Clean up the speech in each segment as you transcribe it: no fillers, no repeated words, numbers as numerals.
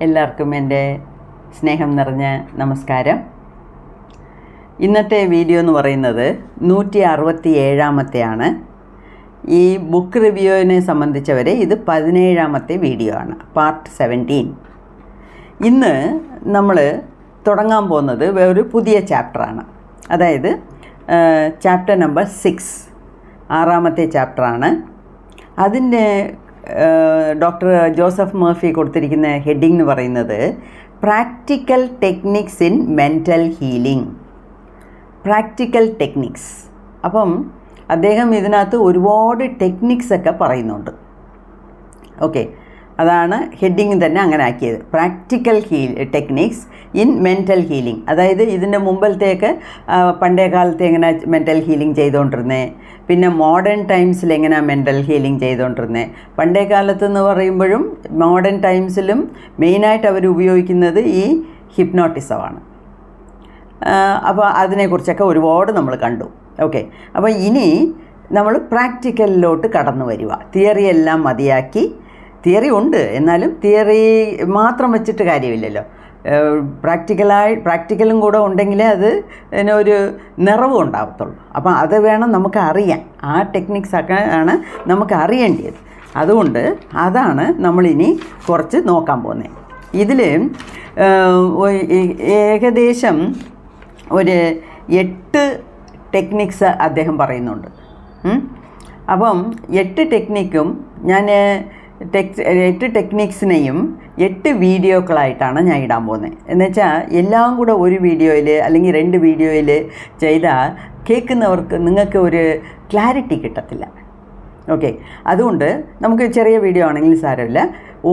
എല്ലാവർക്കും എൻ്റെ സ്നേഹം നിറഞ്ഞ നമസ്കാരം. ഇന്നത്തെ വീഡിയോ എന്ന് പറയുന്നത് 167-ാമത്തെയാണ്. ഈ ബുക്ക് റിവ്യൂവിനെ സംബന്ധിച്ചവരെ ഇത് 17-ാമത്തെ വീഡിയോ ആണ്, പാർട്ട് 17. ഇന്ന് നമ്മൾ തുടങ്ങാൻ പോകുന്നത് ഒരു പുതിയ ചാപ്റ്ററാണ്. അതായത് ചാപ്റ്റർ നമ്പർ 6, 6-ാമത്തെ ചാപ്റ്ററാണ്. അതിൻ്റെ ഡോക്ടർ ജോസഫ് മർഫി കൊടുത്തിരിക്കുന്ന ഹെഡിങ് എന്ന് പറയുന്നത് practical techniques in mental healing. Practical techniques. അപ്പം അദ്ദേഹം ഇതിനകത്ത് ഒരുപാട് ടെക്നിക്സൊക്കെ പറയുന്നുണ്ട്. ഓക്കെ, അതാണ് ഹെഡിങ് തന്നെ അങ്ങനെ ആക്കിയത്, practical techniques in mental healing. അതായത് ഇതിൻ്റെ മുമ്പിലത്തേക്ക് പണ്ടേ കാലത്ത് എങ്ങനെ മെൻ്റൽ ഹീലിംഗ് ചെയ്തുകൊണ്ടിരുന്നത്, പിന്നെ മോഡേൺ ടൈംസിൽ എങ്ങനെയാണ് മെൻ്റൽ ഹീലിംഗ് ചെയ്തുകൊണ്ടിരുന്നത്. പണ്ടേ കാലത്ത് എന്ന് പറയുമ്പോഴും മോഡേൺ ടൈംസിലും മെയിനായിട്ട് അവർ ഉപയോഗിക്കുന്നത് ഈ ഹിപ്നോട്ടിസമാണ്. അപ്പോൾ അതിനെക്കുറിച്ചൊക്കെ ഒരുപാട് നമ്മൾ കണ്ടു. ഓക്കെ, അപ്പോൾ ഇനി നമ്മൾ പ്രാക്ടിക്കലിലോട്ട് കടന്നു വരിക. തിയറി എല്ലാം മതിയാക്കി, തിയറി ഉണ്ട്, എന്നാലും തിയറി മാത്രം വെച്ചിട്ട് കാര്യമില്ലല്ലോ. പ്രാക്ടിക്കലും കൂടെ ഉണ്ടെങ്കിലേ അത് ഒരു നിറവും ഉണ്ടാകത്തുള്ളൂ. അപ്പം അത് വേണം നമുക്ക് അറിയാൻ. ആ ടെക്നിക്സൊക്കെ ആണ് നമുക്ക് അറിയേണ്ടത്. അതുകൊണ്ട് അതാണ് നമ്മളിനി കുറച്ച് നോക്കാൻ പോകുന്നത്. ഇതിൽ ഏകദേശം ഒരു 8 ടെക്നിക്സ് അദ്ദേഹം പറയുന്നുണ്ട്. അപ്പം 8 ടെക്നിക്കും ഞാൻ 8 ടെക്നിക്സിനെയും 8 വീഡിയോകളായിട്ടാണ് ഞാൻ ഇടാൻ പോകുന്നത്. എന്നുവെച്ചാൽ എല്ലാം കൂടെ ഒരു വീഡിയോയിൽ അല്ലെങ്കിൽ 2 വീഡിയോയിൽ ചെയ്താൽ കേൾക്കുന്നവർക്ക് നിങ്ങൾക്ക് ഒരു ക്ലാരിറ്റി കിട്ടത്തില്ല. ഓക്കെ, അതുകൊണ്ട് നമുക്ക് ചെറിയ വീഡിയോ ആണെങ്കിൽ സാരമില്ല,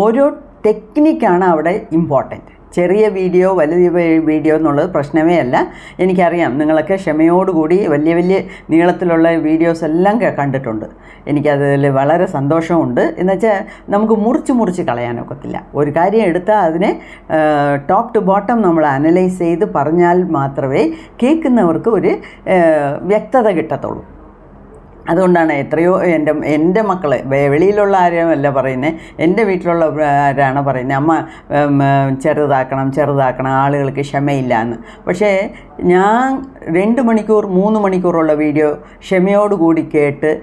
ഓരോ ടെക്നിക്കാണ് അവിടെ ഇമ്പോർട്ടൻറ്റ്. ചെറിയ വീഡിയോ വലിയ വീഡിയോ എന്നുള്ളത് പ്രശ്നമേ അല്ല. എനിക്കറിയാം നിങ്ങളൊക്കെ ക്ഷമയോടുകൂടി വലിയ വലിയ നീളത്തിലുള്ള വീഡിയോസ് എല്ലാം കണ്ടിട്ടുണ്ട്. എനിക്കതിൽ വളരെ സന്തോഷമുണ്ട്. എന്നുവെച്ചാൽ നമുക്ക് മുറിച്ച് കളയാനൊക്കത്തില്ല. ഒരു കാര്യം എടുത്താൽ അതിനെ ടോപ്പ് ടു ബോട്ടം നമ്മൾ അനലൈസ് ചെയ്ത് പറഞ്ഞാൽ മാത്രമേ കേൾക്കുന്നവർക്ക് ഒരു വ്യക്തത കിട്ടത്തുള്ളൂ. അതുകൊണ്ടാണ് എത്രയോ എൻ്റെ മക്കൾ, വെളിയിലുള്ള ആരുമല്ല പറയുന്നത്, എൻ്റെ വീട്ടിലുള്ളവരാണ് പറയുന്നത്, അമ്മ ചെറുതാക്കണം, ആളുകൾക്ക് ക്ഷമയില്ല എന്ന്. പക്ഷേ ഞാൻ 2 മണിക്കൂർ 3 മണിക്കൂറുള്ള വീഡിയോ ക്ഷമയോടുകൂടി കേട്ട്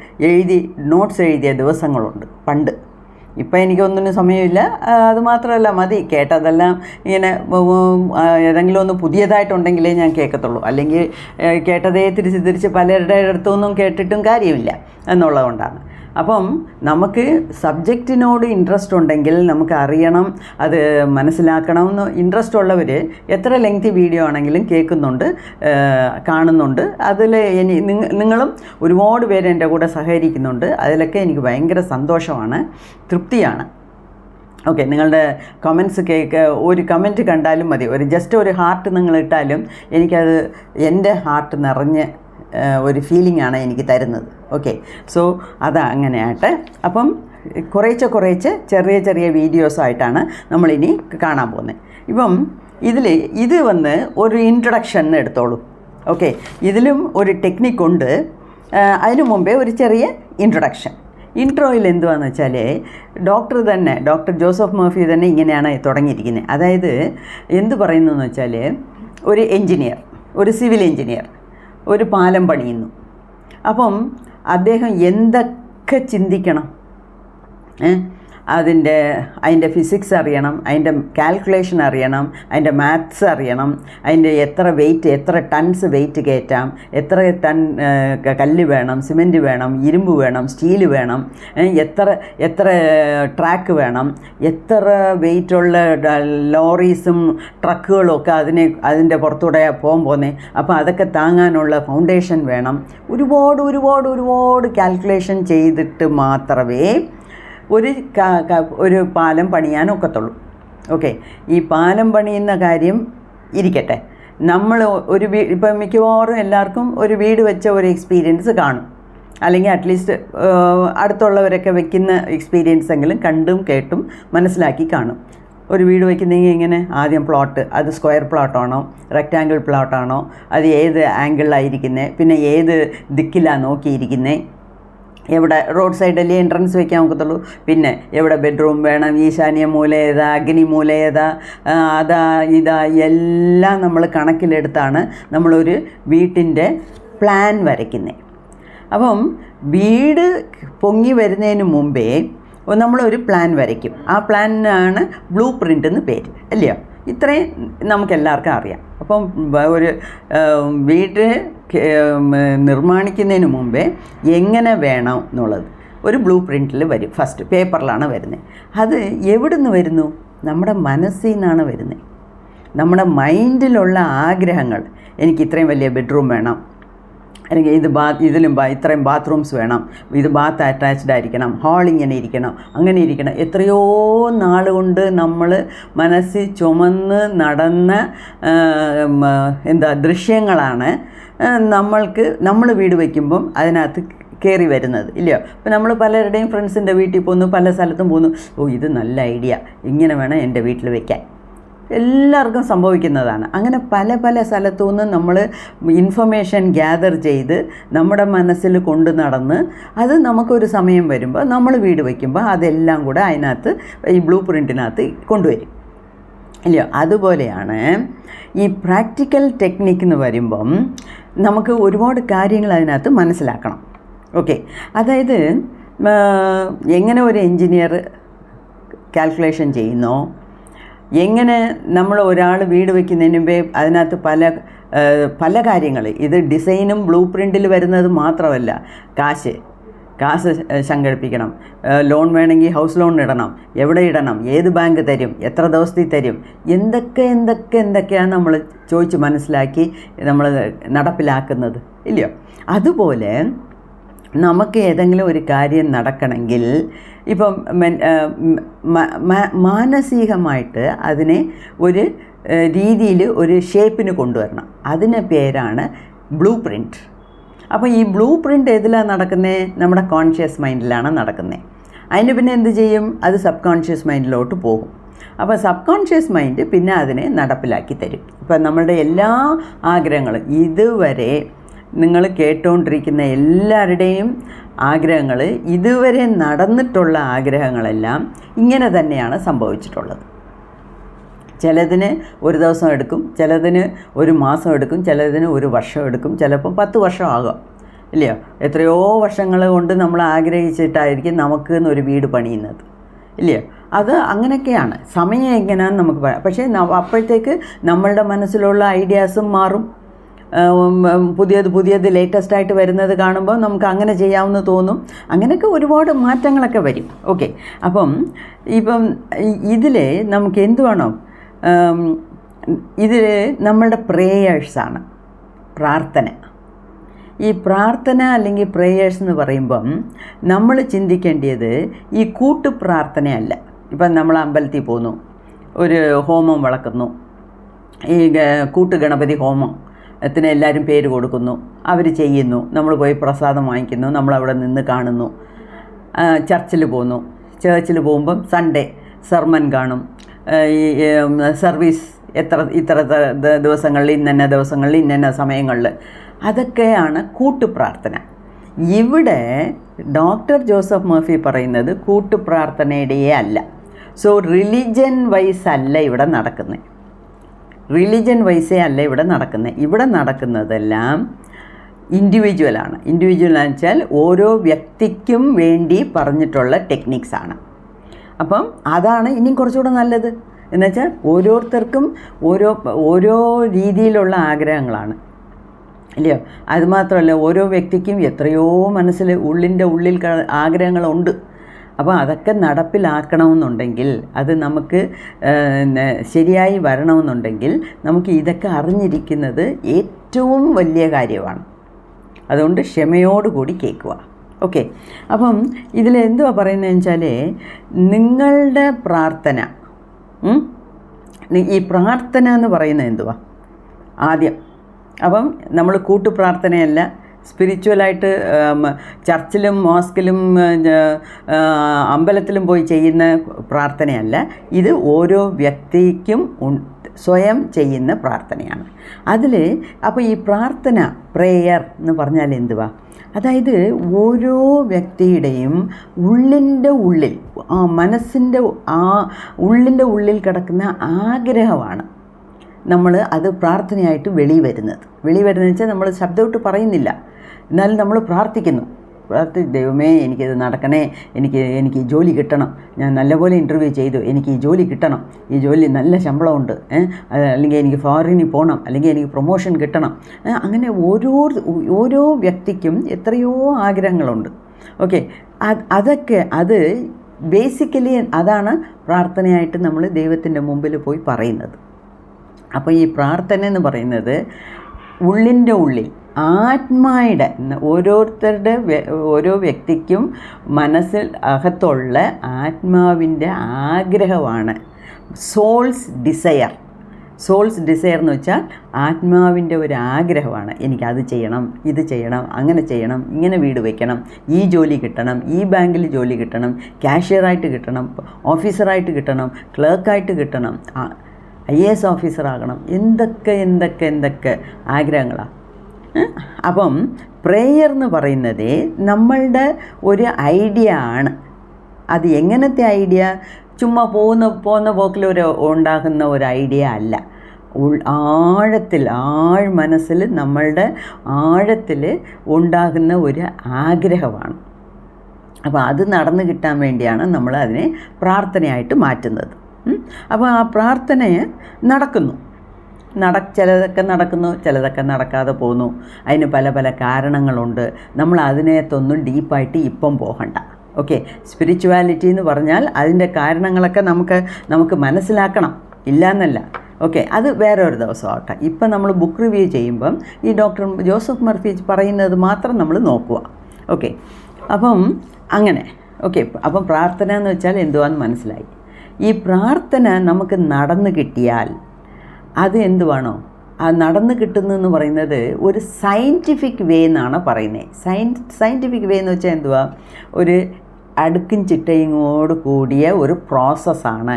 നോട്ട്സ് എഴുതിയ ദിവസങ്ങളുണ്ട് പണ്ട്. ഇപ്പം എനിക്കൊന്നിനും സമയമില്ല. അതുമാത്രമല്ല, മതി കേട്ടതെല്ലാം ഇങ്ങനെ ഏതെങ്കിലും ഒന്ന് പുതിയതായിട്ടുണ്ടെങ്കിലേ ഞാൻ കേൾക്കത്തുള്ളൂ. അല്ലെങ്കിൽ കേട്ടതേ തിരിച്ച് പലരുടെ അടുത്തൊന്നും കേട്ടിട്ടും കാര്യമില്ല എന്നുള്ളതുകൊണ്ടാണ്. അപ്പം നമുക്ക് സബ്ജക്റ്റിനോട് ഇൻട്രസ്റ്റ് ഉണ്ടെങ്കിൽ നമുക്ക് അറിയണം, അത് മനസ്സിലാക്കണമെന്ന് ഇൻട്രസ്റ്റ് ഉള്ളവർ എത്ര ലെങ്തി വീഡിയോ ആണെങ്കിലും കേൾക്കുന്നുണ്ട്, കാണുന്നുണ്ട്. അതിൽ നിങ്ങളും ഒരുപാട് പേര് എൻ്റെ കൂടെ സഹകരിക്കുന്നുണ്ട്. അതിലൊക്കെ എനിക്ക് ഭയങ്കര സന്തോഷമാണ്, തൃപ്തിയാണ്. ഓക്കെ, നിങ്ങളുടെ കമൻസ് ഒരു കമൻറ്റ് കണ്ടാലും മതി, ജസ്റ്റ് ഒരു ഹാർട്ട് നിങ്ങൾ ഇട്ടാലും എനിക്കത് എൻ്റെ ഹാർട്ട് നിറഞ്ഞ് ഒരു ഫീലിംഗാണ് എനിക്ക് തരുന്നത്. ഓക്കെ, സോ അതാ അങ്ങനെ ആട്ടെ. അപ്പം കുറേശ്ശെ ചെറിയ വീഡിയോസായിട്ടാണ് നമ്മളിനി കാണാൻ പോകുന്നത്. ഇപ്പം ഇത് വന്ന് ഒരു ഇൻട്രൊഡക്ഷൻ എടുത്തോളൂ. ഓക്കെ, ഇതിലും ഒരു ടെക്നിക്കുണ്ട്. അതിനു മുമ്പേ ഒരു ചെറിയ ഇൻട്രൊഡക്ഷൻ. ഇൻട്രോയിൽ എന്തുവാന്ന് വെച്ചാൽ ഡോക്ടർ ജോസഫ് മർഫി തന്നെ ഇങ്ങനെയാണ് തുടങ്ങിയിരിക്കുന്നത്. അതായത് എന്ത് പറയുന്നതെന്ന് വെച്ചാൽ, ഒരു എൻജിനീയർ, ഒരു സിവിൽ എൻജിനീയർ ഒരു പാലം പണിയുന്നു. അപ്പം അദ്ദേഹം എന്തൊക്കെ ചിന്തിക്കണം, അതിൻ്റെ ഫിസിക്സ് അറിയണം, അതിൻ്റെ കാൽക്കുലേഷൻ അറിയണം, അതിൻ്റെ മാത്സ് അറിയണം, അതിൻ്റെ എത്ര ടൺസ് വെയിറ്റ് കയറ്റാം, എത്ര ടൺ കല്ല് വേണം, സിമെൻറ്റ് വേണം, ഇരുമ്പ് വേണം, സ്റ്റീല് വേണം, എത്ര ട്രാക്ക് വേണം, എത്ര വെയിറ്റുള്ള ലോറീസും ട്രക്കുകളും ഒക്കെ അതിൻ്റെ പുറത്തൂടെ പോകുന്നത്. അപ്പോൾ അതൊക്കെ താങ്ങാനുള്ള ഫൗണ്ടേഷൻ വേണം. ഒരുപാട് കാൽക്കുലേഷൻ ചെയ്തിട്ട് മാത്രമേ ഒരു പാലം പണിയാനൊക്കത്തുള്ളൂ. ഓക്കെ, ഈ പാലം പണിയുന്ന കാര്യം ഇരിക്കട്ടെ. നമ്മൾ ഇപ്പം മിക്കവാറും എല്ലാവർക്കും ഒരു വീട് വെച്ച ഒരു എക്സ്പീരിയൻസ് കാണും, അല്ലെങ്കിൽ അറ്റ്ലീസ്റ്റ് അടുത്തുള്ളവരൊക്കെ വെക്കുന്ന എക്സ്പീരിയൻസ് എങ്കിലും കണ്ടും കേട്ടും മനസ്സിലാക്കി കാണും. ഒരു വീട് വയ്ക്കുന്നെങ്കിൽ ഇങ്ങനെ ആദ്യം പ്ലോട്ട്, അത് സ്ക്വയർ പ്ലോട്ടാണോ റെക്റ്റാങ്കിൾ പ്ലോട്ടാണോ, അത് ഏത് ആംഗിളിലായിരിക്കുന്നത്, പിന്നെ ഏത് ദിക്കിലാണ് നോക്കിയിരിക്കുന്നത്, എവിടെ റോഡ് സൈഡല്ലേ എൻട്രൻസ് വയ്ക്കാൻ ഒക്കത്തുള്ളൂ. പിന്നെ എവിടെ ബെഡ്റൂം വേണം, ഈശാന്യ മൂല ഏതാ, അഗ്നി മൂല ഏതാ, അതാ ഇതാ എല്ലാം നമ്മൾ കണക്കിലെടുത്താണ് നമ്മളൊരു വീട്ടിൻ്റെ പ്ലാൻ വരയ്ക്കുന്നത്. അപ്പം വീട് പൊങ്ങി വരുന്നതിന് മുമ്പേ നമ്മളൊരു പ്ലാൻ വരയ്ക്കും. ആ പ്ലാനിനാണ് ബ്ലൂ പ്രിൻ്റ് എന്ന് പേര്, അല്ലയോ? ഇത്രയും നമുക്കെല്ലാവർക്കും അറിയാം. അപ്പം ഒരു വീട് നിർമ്മാണിക്കുന്നതിന് മുമ്പേ എങ്ങനെ വേണം എന്നുള്ളത് ഒരു ബ്ലൂ പ്രിൻറ്റിൽ വരും. ഫസ്റ്റ് പേപ്പറിലാണ് വരുന്നത്. അത് എവിടെ നിന്ന് വരുന്നു? നമ്മുടെ മനസ്സിൽ നിന്നാണ് വരുന്നത്. നമ്മുടെ മൈൻഡിലുള്ള ആഗ്രഹങ്ങൾ, എനിക്ക് ഇത്രയും വലിയ ബെഡ്റൂം വേണം, അല്ലെങ്കിൽ ഇതിലും ഇത്രയും ബാത്റൂംസ് വേണം, ഇത് ബാത്ത് അറ്റാച്ച്ഡ് ആയിരിക്കണം, ഹാൾ ഇങ്ങനെ ഇരിക്കണം, അങ്ങനെ ഇരിക്കണം. എത്രയോ നാളുകൊണ്ട് നമ്മൾ മനസ്സിൽ ചുമന്ന് നടന്ന ദൃശ്യങ്ങളാണ് നമ്മൾ വീട് വയ്ക്കുമ്പം അതിനകത്ത് കയറി വരുന്നത്, ഇല്ലയോ? അപ്പോൾ നമ്മൾ പലരുടെയും ഫ്രണ്ട്സിൻ്റെ വീട്ടിൽ പോകുന്നു, പല സ്ഥലത്തും പോകുന്നു. ഓ, ഇത് നല്ല ഐഡിയ, ഇങ്ങനെ വേണം എൻ്റെ വീട്ടിൽ വയ്ക്കാൻ. എല്ലാവർക്കും സംഭവിക്കുന്നതാണ്. അങ്ങനെ പല പല സ്ഥലത്തു നിന്ന് നമ്മൾ ഇൻഫർമേഷൻ ഗ്യാദർ ചെയ്ത് നമ്മുടെ മനസ്സിൽ കൊണ്ടു നടന്ന് അത് നമുക്കൊരു സമയം വരുമ്പോൾ നമ്മൾ വീട് വയ്ക്കുമ്പോൾ അതെല്ലാം കൂടെ അതിനകത്ത് ഈ ബ്ലൂ പ്രിൻറ്റിനകത്ത് കൊണ്ടുവരും, ഇല്ലയോ? അതുപോലെയാണ് ഈ പ്രാക്ടിക്കൽ ടെക്നിക്ക് എന്ന് വരുമ്പം നമുക്ക് ഒരുപാട് കാര്യങ്ങൾ അതിനകത്ത് മനസ്സിലാക്കണം. ഓക്കെ, അതായത് എങ്ങനെ ഒരു എൻജിനീയർ കാൽക്കുലേഷൻ ചെയ്യുന്നോ, എങ്ങനെ നമ്മൾ ഒരാൾ വീട് വയ്ക്കുന്നതിന് മുമ്പേ അതിനകത്ത് പല കാര്യങ്ങൾ, ഇത് ഡിസൈനും ബ്ലൂ പ്രിൻറ്റിൽ വരുന്നത് മാത്രമല്ല, കാശ് സംഘടിപ്പിക്കണം, ലോൺ വേണമെങ്കിൽ ഹൗസ് ലോൺ ഇടണം, എവിടെ ഇടണം, ഏത് ബാങ്ക് തരും, എത്ര ദിവസത്തിൽ തരും, എന്തൊക്കെയാണ് നമ്മൾ ചോദിച്ച് മനസ്സിലാക്കി നമ്മൾ നടപ്പിലാക്കുന്നത്, ഇല്ലയോ? അതുപോലെ നമുക്ക് ഏതെങ്കിലും ഒരു കാര്യം നടക്കണമെങ്കിൽ ഇപ്പം മാനസികമായിട്ട് അതിനെ ഒരു രീതിയിൽ ഒരു ഷേപ്പിന് കൊണ്ടുവരണം. അതിന് പേരാണ് ബ്ലൂ പ്രിൻറ്റ്. അപ്പോൾ ഈ ബ്ലൂ പ്രിൻ്റ് ഏതിലാണ് നടക്കുന്നത്? നമ്മുടെ കോൺഷ്യസ് മൈൻഡിലാണ് നടക്കുന്നത്. അതിന് പിന്നെ എന്ത് ചെയ്യും? അത് സബ് കോൺഷ്യസ് മൈൻഡിലോട്ട് പോകും. അപ്പോൾ സബ് കോൺഷ്യസ് മൈൻഡ് പിന്നെ അതിനെ നടപ്പിലാക്കി തരും. ഇപ്പം നമ്മളുടെ എല്ലാ ആഗ്രഹങ്ങളും ഇതുവരെ നിങ്ങൾ കേട്ടുകൊണ്ടിരിക്കുന്ന എല്ലാവരുടെയും ആഗ്രഹങ്ങൾ, ഇതുവരെ നടന്നിട്ടുള്ള ആഗ്രഹങ്ങളെല്ലാം ഇങ്ങനെ തന്നെയാണ് സംഭവിച്ചിട്ടുള്ളത്. ചിലതിന് ഒരു ദിവസം എടുക്കും, ചിലതിന് ഒരു മാസം എടുക്കും, ചിലതിന് ഒരു വർഷം എടുക്കും, ചിലപ്പം 10 വർഷം ആകാം, ഇല്ലയോ? എത്രയോ വർഷങ്ങൾ കൊണ്ട് നമ്മൾ ആഗ്രഹിച്ചിട്ടായിരിക്കും നമുക്ക് ഒരു വീട് പണിയുന്നത്, ഇല്ലയോ? അത് അങ്ങനെയൊക്കെയാണ്. സമയം എങ്ങനെയാണെന്ന് നമുക്ക് പറയാം. പക്ഷേ അപ്പോഴത്തേക്ക് നമ്മളുടെ മനസ്സിലുള്ള ഐഡിയാസും മാറും. പുതിയത് ലേറ്റസ്റ്റായിട്ട് വരുന്നത് കാണുമ്പോൾ നമുക്ക് അങ്ങനെ ചെയ്യാമെന്ന് തോന്നും. അങ്ങനെയൊക്കെ ഒരുപാട് മാറ്റങ്ങളൊക്കെ വരും. ഓക്കെ, ഇപ്പം ഇതിൽ നമുക്ക് എന്ത് വേണം? ഇതിൽ നമ്മളുടെ പ്രേയേഴ്സാണ്, പ്രാർത്ഥന. ഈ പ്രാർത്ഥന അല്ലെങ്കിൽ പ്രേയേഴ്സ് എന്ന് പറയുമ്പം നമ്മൾ ചിന്തിക്കേണ്ടത് ഈ കൂട്ടു പ്രാർത്ഥനയല്ല. ഇപ്പം നമ്മൾ അമ്പലത്തിൽ പോകുന്നു, ഒരു ഹോമം വളക്കുന്നു, ഈ കൂട്ട് ഗണപതി ഹോമം ത്തിന് എല്ലാവരും പേര് കൊടുക്കുന്നു, അവർ ചെയ്യുന്നു, നമ്മൾ പോയി പ്രസാദം വാങ്ങിക്കുന്നു, നമ്മളവിടെ നിന്ന് കാണുന്നു. ചർച്ചിൽ പോകുന്നു, ചേർച്ചിൽ പോകുമ്പം സൺഡേ സർമൻ കാണും, ഈ സർവീസ് ഇത്ര ദിവസങ്ങളിൽ ഇന്ന ദിവസങ്ങളിൽ ഇന്ന സമയങ്ങളിൽ, അതൊക്കെയാണ് കൂട്ടുപ്രാർത്ഥന. ഇവിടെ ഡോക്ടർ ജോസഫ് മർഫി പറയുന്നത് കൂട്ടുപ്രാർത്ഥനയുടെയേ അല്ല. സോ റിലിജൻ വൈസ് അല്ല ഇവിടെ നടക്കുന്നത്, റിലിജൻ വൈസേ അല്ല ഇവിടെ നടക്കുന്നത്. ഇവിടെ നടക്കുന്നതെല്ലാം ഇൻഡിവിജ്വലാണ്. ഇൻഡിവിജ്വൽ എന്ന് വെച്ചാൽ ഓരോ വ്യക്തിക്കും വേണ്ടി പറഞ്ഞിട്ടുള്ള ടെക്നിക്സാണ്. അപ്പം അതാണ് ഇനിയും കുറച്ചുകൂടെ നല്ലത്. എന്നുവെച്ചാൽ ഓരോരുത്തർക്കും ഓരോ രീതിയിലുള്ള ആഗ്രഹങ്ങളാണ്, ഇല്ലയോ? അതുമാത്രമല്ല, ഓരോ വ്യക്തിക്കും എത്രയോ ഉള്ളിൽ ആഗ്രഹങ്ങളുണ്ട്. അപ്പോൾ അതൊക്കെ നടപ്പിലാക്കണമെന്നുണ്ടെങ്കിൽ, അത് നമുക്ക് ശരിയായി വരണമെന്നുണ്ടെങ്കിൽ നമുക്ക് ഇതൊക്കെ അറിഞ്ഞിരിക്കുന്നത് ഏറ്റവും വലിയ കാര്യമാണ്. അതുകൊണ്ട് ക്ഷമയോടുകൂടി കേൾക്കുക. ഓക്കെ, അപ്പം ഇതിലെന്തുവാ പറയുന്നതെന്ന് വെച്ചാൽ, നിങ്ങളുടെ പ്രാർത്ഥന, ഈ പ്രാർത്ഥന എന്ന് പറയുന്നത് എന്തുവാ? ആദ്യം അപ്പം നമ്മൾ കൂട്ടുപ്രാർത്ഥനയല്ല, സ്പിരിച്വലായിട്ട് ചർച്ചിലും മോസ്കിലും അമ്പലത്തിലും പോയി ചെയ്യുന്ന പ്രാർത്ഥനയല്ല. ഇത് ഓരോ വ്യക്തിക്കും സ്വയം ചെയ്യുന്ന പ്രാർത്ഥനയാണ്. അതിൽ അപ്പോൾ ഈ പ്രാർത്ഥന, പ്രേയർ എന്ന് പറഞ്ഞാൽ എന്തുവാ? അതായത് ഓരോ വ്യക്തിയുടെയും ഉള്ളിൻ്റെ ഉള്ളിൽ, മനസ്സിൻ്റെ ഉള്ളിൻ്റെ ഉള്ളിൽ കിടക്കുന്ന ആഗ്രഹമാണ് നമ്മൾ അത് പ്രാർത്ഥനയായിട്ട് വെളിവരുന്നത് വെച്ചാൽ നമ്മൾ ശബ്ദമിട്ട് പറയുന്നില്ല, എന്നാലും നമ്മൾ പ്രാർത്ഥിക്കുന്നു. ദൈവമേ എനിക്കിത് നടക്കണേ, എനിക്ക് ഈ ജോലി കിട്ടണം, ഞാൻ നല്ലപോലെ ഇൻ്റർവ്യൂ ചെയ്തു, എനിക്ക് ഈ ജോലി കിട്ടണം, ഈ ജോലി നല്ല ശമ്പളമുണ്ട്, അല്ലെങ്കിൽ എനിക്ക് ഫോറിനിൽ പോകണം, അല്ലെങ്കിൽ എനിക്ക് പ്രൊമോഷൻ കിട്ടണം. അങ്ങനെ ഓരോ വ്യക്തിക്കും എത്രയോ ആഗ്രഹങ്ങളുണ്ട്. ഓക്കെ, അത് ബേസിക്കലി അതാണ് പ്രാർത്ഥനയായിട്ട് നമ്മൾ ദൈവത്തിൻ്റെ മുമ്പിൽ പോയി പറയുന്നത്. അപ്പോൾ ഈ പ്രാർത്ഥന എന്ന് പറയുന്നത് ഉള്ളിൻ്റെ ഉള്ളിൽ ആത്മായുടെ, ഓരോ വ്യക്തിക്കും മനസ്സിൽ അകത്തുള്ള ആത്മാവിൻ്റെ ആഗ്രഹമാണ് സോൾസ് ഡിസയർ എന്ന് വെച്ചാൽ ആത്മാവിൻ്റെ ഒരു ആഗ്രഹമാണ്. എനിക്കത് ചെയ്യണം, ഇത് ചെയ്യണം, അങ്ങനെ ചെയ്യണം, ഇങ്ങനെ വീട് വയ്ക്കണം, ഈ ജോലി കിട്ടണം, ഈ ബാങ്കിൽ ജോലി കിട്ടണം, കാഷ്യറായിട്ട് കിട്ടണം, ഓഫീസറായിട്ട് കിട്ടണം, ക്ലർക്കായിട്ട് കിട്ടണം, IAS ഓഫീസറാകണം, എന്തൊക്കെ ആഗ്രഹങ്ങളാണ്. അപ്പം പ്രേയർ എന്ന് പറയുന്നത് നമ്മളുടെ ഒരു ഐഡിയ ആണ്. അത് എങ്ങനത്തെ ഐഡിയ? ചുമ്മാ പോകുന്ന പോക്കിൽ ഉണ്ടാകുന്ന ഒരു ഐഡിയ അല്ല. മനസ്സിൽ, നമ്മളുടെ ആഴത്തിൽ ഉണ്ടാകുന്ന ഒരു ആഗ്രഹമാണ്. അപ്പോൾ അത് നടന്നു കിട്ടാൻ വേണ്ടിയാണ് നമ്മൾ അതിനെ പ്രാർത്ഥനയായിട്ട് മാറ്റുന്നത്. അപ്പോൾ ആ പ്രാർത്ഥനയെ നടക്കുന്നു, ചിലതൊക്കെ നടക്കുന്നു, ചിലതൊക്കെ നടക്കാതെ പോകുന്നു. അതിന് പല കാരണങ്ങളുണ്ട്. നമ്മൾ അതിനകത്തൊന്നും ഡീപ്പായിട്ട് ഇപ്പം പോകണ്ട. ഓക്കെ, സ്പിരിച്വാലിറ്റി എന്ന് പറഞ്ഞാൽ അതിൻ്റെ കാരണങ്ങളൊക്കെ നമുക്ക് മനസ്സിലാക്കണം, ഇല്ല എന്നല്ല. ഓക്കെ, അത് വേറെ ഒരു ദിവസം ആവട്ടെ. ഇപ്പം നമ്മൾ ബുക്ക് റിവ്യൂ ചെയ്യുമ്പം ഈ ഡോക്ടർ ജോസഫ് മർഫി പറയുന്നത് മാത്രം നമ്മൾ നോക്കുക. ഓക്കെ, അപ്പം അങ്ങനെ. ഓക്കെ, അപ്പം പ്രാർത്ഥന എന്ന് വെച്ചാൽ എന്തുവാന്ന് മനസ്സിലായി. ഈ പ്രാർത്ഥന നമുക്ക് നടന്നു കിട്ടിയാൽ അത് എന്തുവാണോ, ആ നടന്നു കിട്ടുന്നതെന്ന് പറയുന്നത് ഒരു സയൻറ്റിഫിക് വേ എന്നാണ് പറയുന്നത്. സയൻറ്റിഫിക് വേ എന്ന് വെച്ചാൽ എന്തുവാ? ഒരു അടുക്കും ചിട്ടയോട് കൂടിയ ഒരു പ്രോസസ്സാണ്.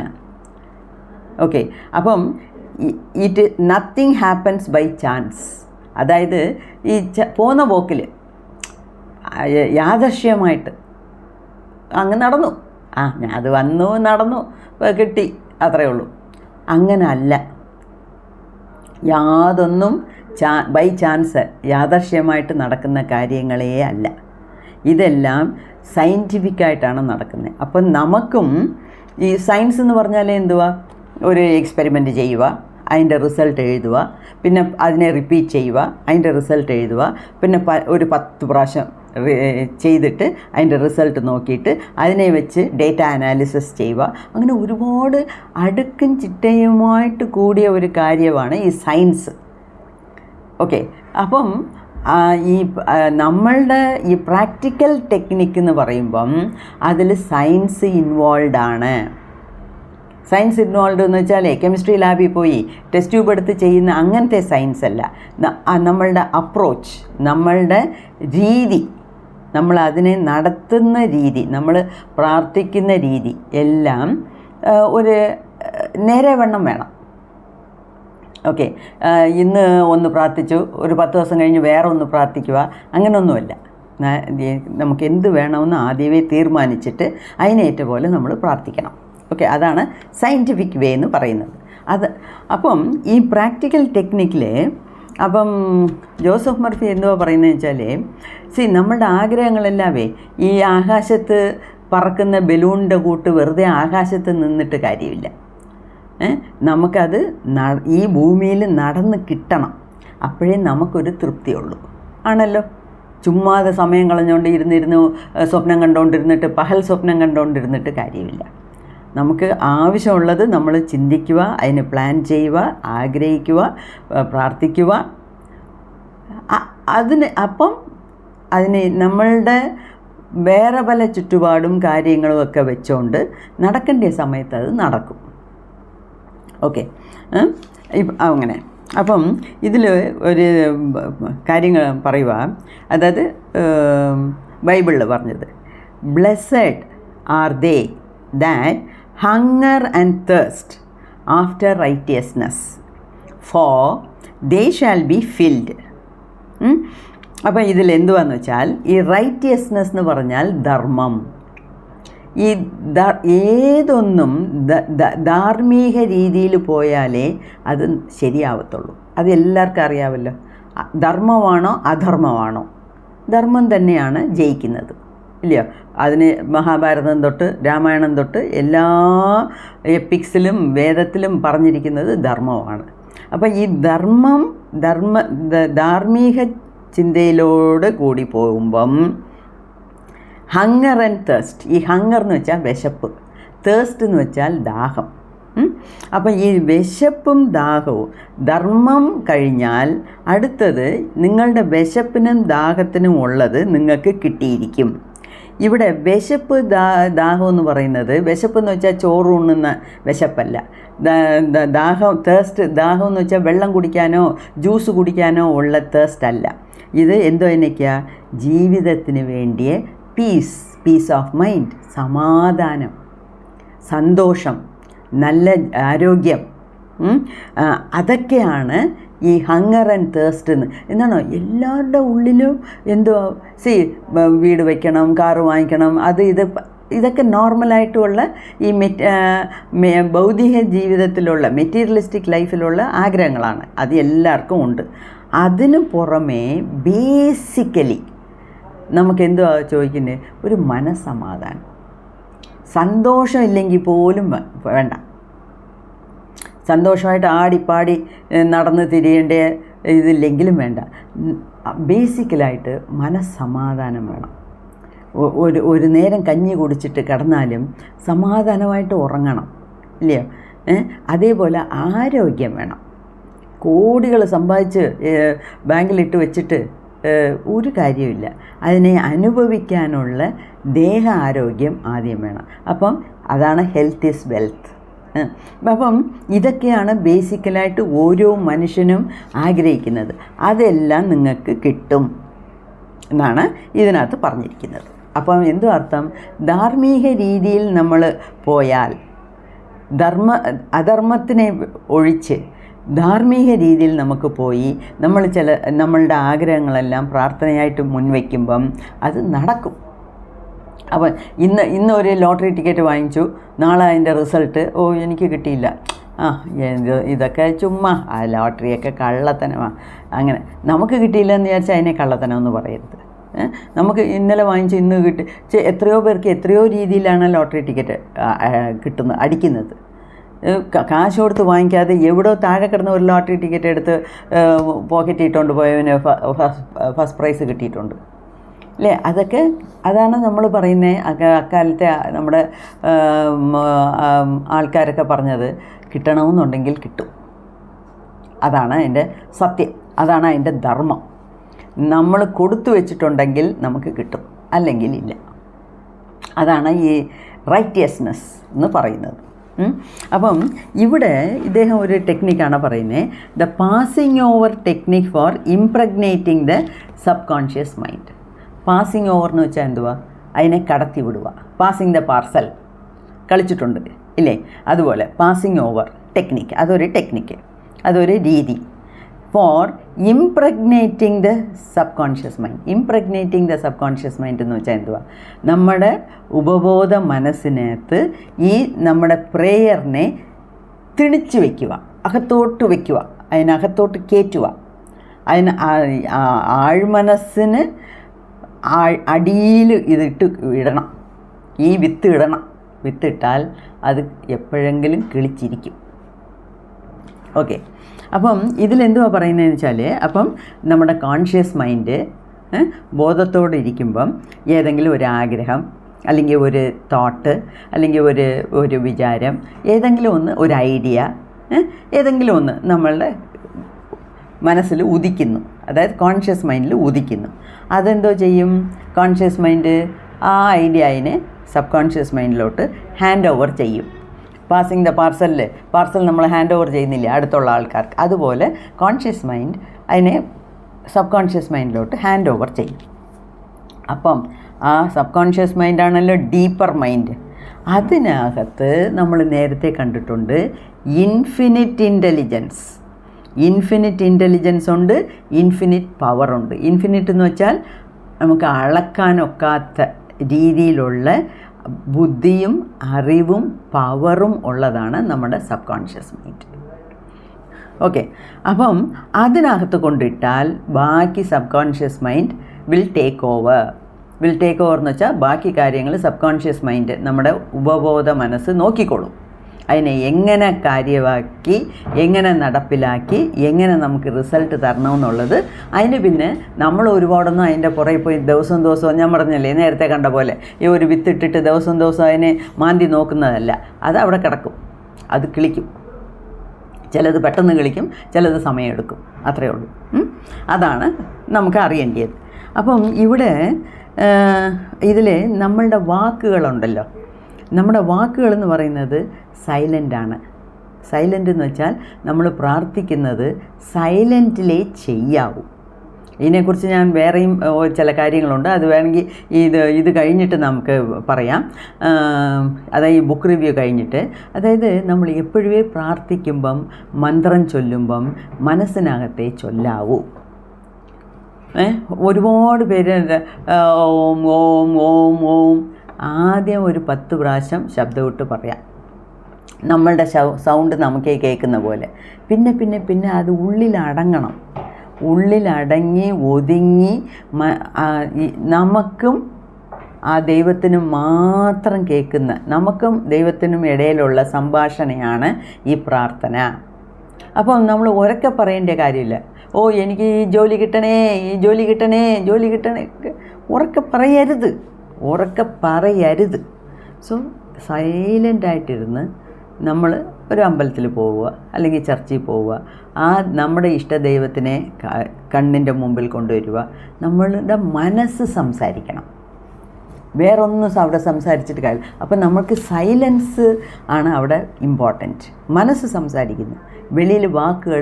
ഓക്കെ, അപ്പം നത്തിങ് ഹാപ്പൻസ് ബൈ ചാൻസ്. അതായത് ഈ പോകുന്ന പോക്കിൽ യാദൃശ്യമായിട്ട് അങ്ങ് നടന്നു, ഞാൻ അത് വന്നു, നടന്നു, കിട്ടി, അത്രയേ ഉള്ളൂ. അങ്ങനല്ല. യാതൊന്നും ബൈ ചാൻസ്, യാദൃശ്യമായിട്ട് നടക്കുന്ന കാര്യങ്ങളേ അല്ല. ഇതെല്ലാം സയൻറ്റിഫിക്കായിട്ടാണ് നടക്കുന്നത്. അപ്പം നമുക്കും ഈ സയൻസ് എന്ന് പറഞ്ഞാൽ എന്തുവാ? ഒരു എക്സ്പെരിമെൻ്റ് ചെയ്യുക, അതിൻ്റെ റിസൾട്ട് എഴുതുക, പിന്നെ അതിനെ റിപ്പീറ്റ് ചെയ്യുക, അതിൻ്റെ റിസൾട്ട് എഴുതുക, പിന്നെ ഒരു 10 പ്രാവശ്യം ചെയ്തിട്ട് അതിൻ്റെ റിസൾട്ട് നോക്കിയിട്ട് അതിനെ വെച്ച് ഡേറ്റ അനാലിസിസ് ചെയ്യുക. അങ്ങനെ ഒരുപാട് അടുക്കും ചിട്ടയുമായിട്ട് കൂടിയ ഒരു കാര്യമാണ് ഈ സയൻസ്. ഓക്കെ, അപ്പം ഈ നമ്മളുടെ ഈ പ്രാക്ടിക്കൽ ടെക്നിക്ക് എന്ന് പറയുമ്പം അതിൽ സയൻസ് ഇൻവോൾവ് ആണ്. സയൻസ് ഇൻവോൾവ് എന്ന് വെച്ചാൽ കെമിസ്ട്രി ലാബിൽ പോയി ടെസ്റ്റ് ട്യൂബ് എടുത്ത് ചെയ്യുന്ന അങ്ങനത്തെ സയൻസ് അല്ല. നമ്മളുടെ അപ്രോച്ച്, നമ്മളുടെ രീതി, നമ്മൾ അതിനെ നടത്തുന്ന രീതി, നമ്മൾ പ്രാർത്ഥിക്കുന്ന രീതി എല്ലാം ഒരു നേരെവണ്ണം വേണം. ഓക്കെ, ഇന്ന് ഒന്ന് പ്രാർത്ഥിച്ചു, ഒരു 10 ദിവസം കഴിഞ്ഞ് വേറെ ഒന്ന് പ്രാർത്ഥിക്കുക, അങ്ങനെയൊന്നുമല്ല. നമുക്ക് എന്ത് വേണമെന്ന് ആദ്യമേ തീരുമാനിച്ചിട്ട് അതിനേറ്റ പോലെ നമ്മൾ പ്രാർത്ഥിക്കണം. ഓക്കെ, അതാണ് സയൻറ്റിഫിക് വേ എന്ന് പറയുന്നത്. അപ്പം ഈ പ്രാക്ടിക്കൽ ടെക്നിക്കിൽ അപ്പം ജോസഫ് മർഫി എന്തുവാ പറയുന്നതെന്ന് വെച്ചാൽ, നമ്മളുടെ ആഗ്രഹങ്ങളെല്ലാമേ ഈ ആകാശത്ത് പറക്കുന്ന ബലൂണിൻ്റെ കൂട്ട് വെറുതെ ആകാശത്ത് നിന്നിട്ട് കാര്യമില്ല. നമുക്കത് ഈ ഭൂമിയിൽ നടന്ന് കിട്ടണം, അപ്പോഴേ നമുക്കൊരു തൃപ്തിയുള്ളൂ. ആണല്ലോ, ചുമ്മാതെ സമയം കളഞ്ഞുകൊണ്ട് ഇരുന്നിരുന്നു സ്വപ്നം കണ്ടുകൊണ്ടിരുന്നിട്ട്, പകൽ സ്വപ്നം കണ്ടുകൊണ്ടിരുന്നിട്ട് കാര്യമില്ല. നമുക്ക് ആവശ്യമുള്ളത് നമ്മൾ ചിന്തിക്കുക, അതിന് പ്ലാൻ ചെയ്യുക, ആഗ്രഹിക്കുക, പ്രാർത്ഥിക്കുക. അതിന് നമ്മളുടെ വേറെ പല ചുറ്റുപാടും കാര്യങ്ങളും ഒക്കെ വെച്ചുകൊണ്ട് നടക്കേണ്ട സമയത്ത് അത് നടക്കും. ഓക്കെ, അങ്ങനെ. അപ്പം ഇതിൽ ഒരു കാര്യങ്ങൾ പറയുക, അതായത് ബൈബിളിൽ പറഞ്ഞത്, blessed are they that hunger and thirst after righteousness, for they shall be filled. അപ്പം ഇതിലെന്തുവാന്ന് വെച്ചാൽ ഈ റൈറ്റിയസ്നെസ് എന്ന് പറഞ്ഞാൽ ധർമ്മം. ഈ ഏതൊന്നും ധാർമ്മിക രീതിയിൽ പോയാലേ അത് ശരിയാവത്തുള്ളൂ. അത് എല്ലാവർക്കും അറിയാമല്ലോ. ധർമ്മമാണോ അധർമ്മമാണോ? ധർമ്മം തന്നെയാണ് ജയിക്കുന്നത്, ഇല്ലയോ? അതിന് മഹാഭാരതം തൊട്ട് രാമായണം തൊട്ട് എല്ലാ എപ്പിക്സിലും വേദത്തിലും പറഞ്ഞിരിക്കുന്നത് ധർമ്മമാണ്. അപ്പം ഈ ധാർമ്മിക ചിന്തയിലോട് കൂടി പോകുമ്പം ഹങ്ങർ ആൻഡ് തേഴ്സ്റ്റ്, ഈ ഹങ്ങർ എന്ന് വെച്ചാൽ വിശപ്പ്, തേഴ്സ്റ്റ് എന്ന് വെച്ചാൽ ദാഹം. അപ്പം ഈ വിശപ്പും ദാഹവും ധർമ്മം കഴിഞ്ഞാൽ അടുത്തത് നിങ്ങളുടെ വിശപ്പിനും ദാഹത്തിനും ഉള്ളത് നിങ്ങൾക്ക് കിട്ടിയിരിക്കും. ഇവിടെ വിശപ്പ് ദാഹം എന്ന് പറയുന്നത്, വിശപ്പ് എന്ന് വെച്ചാൽ ചോറ് ഉണ്ണുന്ന വിശപ്പല്ല. ദാഹം ദാഹം എന്ന് വെച്ചാൽ വെള്ളം കുടിക്കാനോ ജ്യൂസ് കുടിക്കാനോ ഉള്ള തേഴ്സ്റ്റ് അല്ല. ഇത് എന്തോ എന്നൊക്കെയാ? ജീവിതത്തിന് വേണ്ടിയ പീസ് ഓഫ് മൈൻഡ്, സമാധാനം, സന്തോഷം, നല്ല ആരോഗ്യം, അതൊക്കെയാണ് ഈ ഹങ്ങർ ആൻഡ് തേഴ്സ്റ്റ് എന്ന്. എന്താണോ എല്ലാവരുടെ ഉള്ളിലും എന്തോ വീട് വയ്ക്കണം, കാറ് വാങ്ങിക്കണം, ഇതൊക്കെ നോർമലായിട്ടുള്ള ഈ ഭൗതിക ജീവിതത്തിലുള്ള മെറ്റീരിയലിസ്റ്റിക് ലൈഫിലുള്ള ആഗ്രഹങ്ങളാണ്. അത് എല്ലാവർക്കും ഉണ്ട്. അതിനു പുറമേ ബേസിക്കലി നമുക്ക് എന്തോ ചോദിക്കുന്നത്? ഒരു മനസ്സമാധാനം, സന്തോഷമില്ലെങ്കിൽ പോലും വേണ്ട, സന്തോഷമായിട്ട് ആടിപ്പാടി നടന്ന് തിരിയേണ്ട ഇതില്ലെങ്കിലും വേണ്ട, ബേസിക്കലായിട്ട് മനസ്സമാധാനം വേണം. ഒരു നേരം കഞ്ഞി കുടിച്ചിട്ട് കിടന്നാലും സമാധാനമായിട്ട് ഉറങ്ങണം, ഇല്ലയോ? അതേപോലെ ആരോഗ്യം വേണം. കോടികൾ സമ്പാദിച്ച് ബാങ്കിലിട്ട് വെച്ചിട്ട് ഒരു കാര്യമില്ല. അതിനെ അനുഭവിക്കാനുള്ള ദേഹ ആരോഗ്യം ആദ്യം വേണം. അപ്പം അതാണ് ഹെൽത്ത് ഈസ് വെൽത്ത്. അപ്പം ഇതൊക്കെയാണ് ബേസിക്കലായിട്ട് ഓരോ മനുഷ്യനും ആഗ്രഹിക്കുന്നത്. അതെല്ലാം നിങ്ങൾക്ക് കിട്ടും എന്നാണ് ഇതിനകത്ത് പറഞ്ഞിരിക്കുന്നത്. അപ്പം എന്തു അർത്ഥം? ധാർമ്മിക രീതിയിൽ നമ്മൾ പോയാൽ, അധർമ്മത്തിനെ ഒഴിച്ച് ധാർമ്മിക രീതിയിൽ നമുക്ക് പോയി നമ്മളുടെ ആഗ്രഹങ്ങളെല്ലാം പ്രാർത്ഥനയായിട്ട് മുൻവയ്ക്കുമ്പം അത് നടക്കും. അപ്പം ഇന്ന് ഒരു ലോട്ടറി ടിക്കറ്റ് വാങ്ങിച്ചു, നാളെ അതിൻ്റെ റിസൾട്ട് എനിക്ക് കിട്ടിയില്ല, ഇതൊക്കെ ചുമ്മാ, ആ ലോട്ടറിയൊക്കെ കള്ളത്തനമാണ്, അങ്ങനെ നമുക്ക് കിട്ടിയില്ലെന്ന് വിചാരിച്ചാൽ അതിനെ കള്ളത്തനമെന്ന് പറയരുത്. നമുക്ക് ഇന്നലെ വാങ്ങിച്ച് ഇന്ന് കിട്ടി. എത്രയോ പേർക്ക് എത്രയോ രീതിയിലാണ് ലോട്ടറി ടിക്കറ്റ് അടിക്കുന്നത്. കാശ് കൊടുത്ത് വാങ്ങിക്കാതെ എവിടെയോ താഴെ കിടന്ന ഒരു ലോട്ടറി ടിക്കറ്റ് എടുത്ത് പോക്കറ്റ് ഇട്ടുകൊണ്ട് പോയവന് ഫസ്റ്റ് പ്രൈസ് കിട്ടിയിട്ടുണ്ട്, അല്ലേ? അതാണ് നമ്മൾ പറയുന്നത്. അക്കാലത്തെ നമ്മുടെ ആൾക്കാരൊക്കെ പറഞ്ഞത്, കിട്ടണമെന്നുണ്ടെങ്കിൽ കിട്ടും. അതാണ് അതിൻ്റെ സത്യം, അതാണ് അതിൻ്റെ ധർമ്മം. നമ്മൾ കൊടുത്തു വെച്ചിട്ടുണ്ടെങ്കിൽ നമുക്ക് കിട്ടും, അല്ലെങ്കിൽ ഇല്ല. അതാണ് ഈ റൈറ്റിയസ്നെസ് എന്ന് പറയുന്നത്. അപ്പം ഇവിടെ ഇദ്ദേഹം ഒരു ടെക്നിക്കാണ് പറയുന്നത്, the passing over technique for impregnating the subconscious mind. Passing over എന്ന് വെച്ചാൽ എന്തുവാ? അതിനെ കടത്തി വിടുക. പാസിങ് ദ പാർസൽ കളിച്ചിട്ടുണ്ട് ഇല്ലേ? അതുപോലെ പാസിങ് ഓവർ ടെക്നിക്ക്, അതൊരു രീതി. For impregnating the subconscious mind. Impregnating the subconscious mind എന്ന് വെച്ചാൽ എന്തുവാ? നമ്മുടെ ഉപബോധ മനസ്സിനകത്ത് ഈ നമ്മുടെ പ്രേയറിനെ തിണിച്ച് വയ്ക്കുക, അകത്തോട്ട് വയ്ക്കുക, അതിനകത്തോട്ട് കയറ്റുക. അതിന് ആഴ്മനസ്സിന് അടിയിൽ ഇതിട്ട് ഇടണം, ഈ വിത്ത് ഇടണം. വിത്തിട്ടാൽ അത് എപ്പോഴെങ്കിലും കിളിച്ചിരിക്കും. ഓക്കെ, അപ്പം ഇതിലെന്തുവാ പറയുന്നതെന്ന് വെച്ചാൽ, അപ്പം നമ്മുടെ കോൺഷ്യസ് മൈൻഡ് ബോധത്തോടെ ഇരിക്കുമ്പം ഏതെങ്കിലും ഒരു ആഗ്രഹം, അല്ലെങ്കിൽ ഒരു തോട്ട്, അല്ലെങ്കിൽ ഒരു വിചാരം, ഏതെങ്കിലും ഒന്ന്, ഒരു ഐഡിയ, ഏതെങ്കിലും ഒന്ന് നമ്മളുടെ മനസ്സിൽ ഉദിക്കുന്നു, അതായത് കോൺഷ്യസ് മൈൻഡിൽ ഉദിക്കുന്നു. അതെന്തോ ചെയ്യും? കോൺഷ്യസ് മൈൻഡ് ആ ഐഡിയനെ സബ് കോൺഷ്യസ് മൈൻഡിലോട്ട് ഹാൻഡ് ഓവർ ചെയ്യും. പാസിങ് ദ പാർസൽ നമ്മൾ ഹാൻഡ് ഓവർ ചെയ്യുന്നില്ല അടുത്തുള്ള ആൾക്കാർക്ക്, അതുപോലെ കോൺഷ്യസ് മൈൻഡ് അതിനെ സബ് കോൺഷ്യസ് മൈൻഡിലോട്ട് ഹാൻഡ് ഓവർ ചെയ്യും. അപ്പം ആ സബ് കോൺഷ്യസ് മൈൻഡാണല്ലോ ഡീപ്പർ മൈൻഡ്. അതിനകത്ത് നമ്മൾ നേരത്തെ കണ്ടിട്ടുണ്ട് ഇൻഫിനിറ്റ് ഇൻ്റലിജൻസ് ഉണ്ട്, ഇൻഫിനിറ്റ് പവറുണ്ട്. ഇൻഫിനിറ്റ് എന്ന് വെച്ചാൽ നമുക്ക് അളക്കാനൊക്കാത്ത രീതിയിലുള്ള ബുദ്ധിയും അറിവും പവറും ഉള്ളതാണ് നമ്മുടെ സബ് കോൺഷ്യസ് മൈൻഡ്. ഓക്കെ, അപ്പം അതിനകത്ത് കൊണ്ടിട്ടാൽ ബാക്കി sub conscious mind will take over എന്ന് വെച്ചാൽ ബാക്കി കാര്യങ്ങൾ സബ് കോൺഷ്യസ് മൈൻഡ് നമ്മുടെ ഉപബോധ മനസ്സ് നോക്കിക്കോളും. അതിനെ എങ്ങനെ കാര്യമാക്കി, എങ്ങനെ നടപ്പിലാക്കി, എങ്ങനെ നമുക്ക് റിസൾട്ട് തരണമെന്നുള്ളത് അതിന് പിന്നെ നമ്മൾ ഒരുപാടൊന്നും അതിൻ്റെ പുറകെ പോയി ദിവസവും ഞാൻ പറഞ്ഞല്ലേ നേരത്തെ കണ്ട പോലെ ഈ ഒരു വിത്തിട്ടിട്ട് ദിവസം അതിനെ മാന്തി നോക്കുന്നതല്ല. അത് അവിടെ കിടക്കും, അത് കിളിക്കും. ചിലത് പെട്ടെന്ന് കിളിക്കും, ചിലത് സമയമെടുക്കും, അത്രയേ ഉള്ളൂ. അതാണ് നമുക്ക് അറിയേണ്ടത്. അപ്പം ഇവിടെ ഇതിൽ നമ്മളുടെ വാക്കുകളുണ്ടല്ലോ, നമ്മുടെ വാക്കുകളെന്ന് പറയുന്നത് സൈലൻ്റാണ്. സൈലൻ്റ് എന്ന് വെച്ചാൽ നമ്മൾ പ്രാർത്ഥിക്കുന്നത് സൈലൻ്റിലേ ചെയ്യാവൂ. ഇതിനെക്കുറിച്ച് ഞാൻ വേറെയും ചില കാര്യങ്ങളുണ്ട്, അത് വേണമെങ്കിൽ ഇത് കഴിഞ്ഞിട്ട് നമുക്ക് പറയാം. അതായത് ഈ ബുക്ക് റിവ്യൂ കഴിഞ്ഞിട്ട്. അതായത് നമ്മൾ എപ്പോഴേ പ്രാർത്ഥിക്കുമ്പം മന്ത്രം ചൊല്ലുമ്പം മനസ്സിനകത്തെ ചൊല്ലാവൂ. ഒരുപാട് പേര് ഓം ഓം ഓം ഓം ആദ്യം ഒരു 10 പ്രാവശ്യം ശബ്ദമിട്ട് പറയാം, നമ്മളുടെ സൗണ്ട് നമുക്കേ കേൾക്കുന്ന പോലെ. പിന്നെ പിന്നെ പിന്നെ അത് ഉള്ളിലടങ്ങണം. ഉള്ളിലടങ്ങി ഒതുങ്ങി നമുക്കും ആ ദൈവത്തിനും മാത്രം കേൾക്കുന്ന, നമുക്കും ദൈവത്തിനും ഇടയിലുള്ള സംഭാഷണയാണ് ഈ പ്രാർത്ഥന. അപ്പം നമ്മൾ ഉറക്കെ പറയേണ്ട കാര്യമില്ല. ഓ എനിക്ക് ഈ ജോലി കിട്ടണേ, ഈ ജോലി കിട്ടണേ, ജോലി കിട്ടണേ, ഉറക്കെ പറയരുത്. സോ സൈലൻ്റായിട്ടിരുന്ന് നമ്മൾ ഒരു അമ്പലത്തിൽ പോവുക, അല്ലെങ്കിൽ ചർച്ചിൽ പോവുക, ആ നമ്മുടെ ഇഷ്ടദൈവത്തിനെ കണ്ണിൻ്റെ മുമ്പിൽ കൊണ്ടുവരിക. നമ്മളുടെ മനസ്സ് സംസാരിക്കണം, വേറൊന്നും അവിടെ സംസാരിച്ചിട്ട് കാര്യം. അപ്പം നമുക്ക് സൈലൻസ് ആണ് അവിടെ ഇമ്പോർട്ടൻറ്റ്. മനസ്സ് സംസാരിക്കുന്നു, വെളിയിൽ വാക്കുകൾ